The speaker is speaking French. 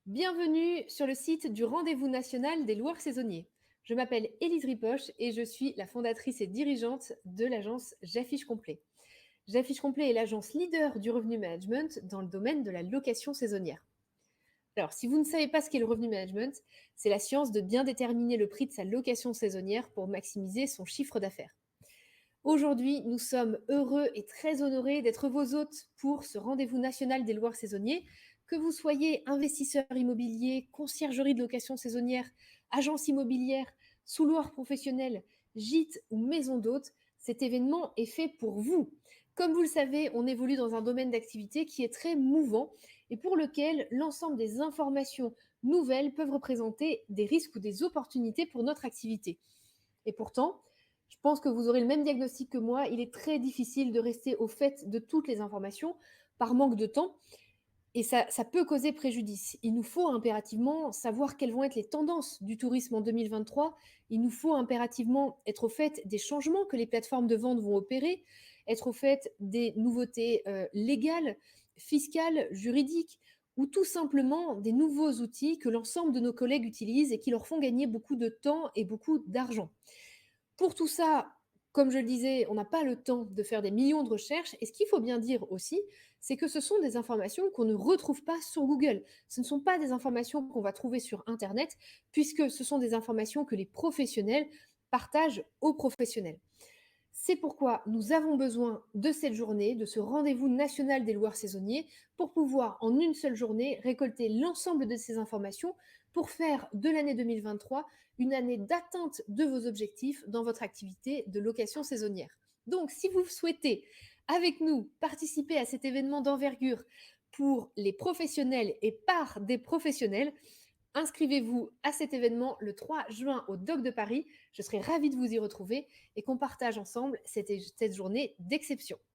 Bienvenue sur le site du Rendez-vous national des loueurs saisonniers. Je m'appelle Élise Ripoche et je suis la fondatrice et dirigeante de l'agence J'affiche complet. J'affiche complet est l'agence leader du revenu management dans le domaine de la location saisonnière. Alors, si vous ne savez pas ce qu'est le revenu management, c'est la science de bien déterminer le prix de sa location saisonnière pour maximiser son chiffre d'affaires. Aujourd'hui, nous sommes heureux et très honorés d'être vos hôtes pour ce rendez-vous national des loueurs saisonniers. Que vous soyez investisseur immobilier, conciergerie de location saisonnière, agence immobilière, sous-loueur professionnel, gîte ou maison d'hôtes, cet événement est fait pour vous. Comme vous le savez, on évolue dans un domaine d'activité qui est très mouvant et pour lequel l'ensemble des informations nouvelles peuvent représenter des risques ou des opportunités pour notre activité. Et pourtant, je pense que vous aurez le même diagnostic que moi. Il est très difficile de rester au fait de toutes les informations par manque de temps et ça peut causer préjudice. Il nous faut impérativement savoir quelles vont être les tendances du tourisme en 2023. Il nous faut impérativement être au fait des changements que les plateformes de vente vont opérer, être au fait des nouveautés légales, fiscales, juridiques ou tout simplement des nouveaux outils que l'ensemble de nos collègues utilisent et qui leur font gagner beaucoup de temps et beaucoup d'argent. Pour tout ça, comme je le disais, on n'a pas le temps de faire des millions de recherches et ce qu'il faut bien dire aussi, c'est que ce sont des informations qu'on ne retrouve pas sur Google. Ce ne sont pas des informations qu'on va trouver sur internet puisque ce sont des informations que les professionnels partagent aux professionnels. C'est pourquoi nous avons besoin de cette journée, de ce rendez-vous national des loueurs saisonniers, pour pouvoir en une seule journée récolter l'ensemble de ces informations pour faire de l'année 2023 une année d'atteinte de vos objectifs dans votre activité de location saisonnière. Donc, si vous souhaitez, avec nous, participer à cet événement d'envergure pour les professionnels et par des professionnels, inscrivez-vous à cet événement le 3 juin au Doc de Paris. Je serai ravie de vous y retrouver et qu'on partage ensemble cette journée d'exception.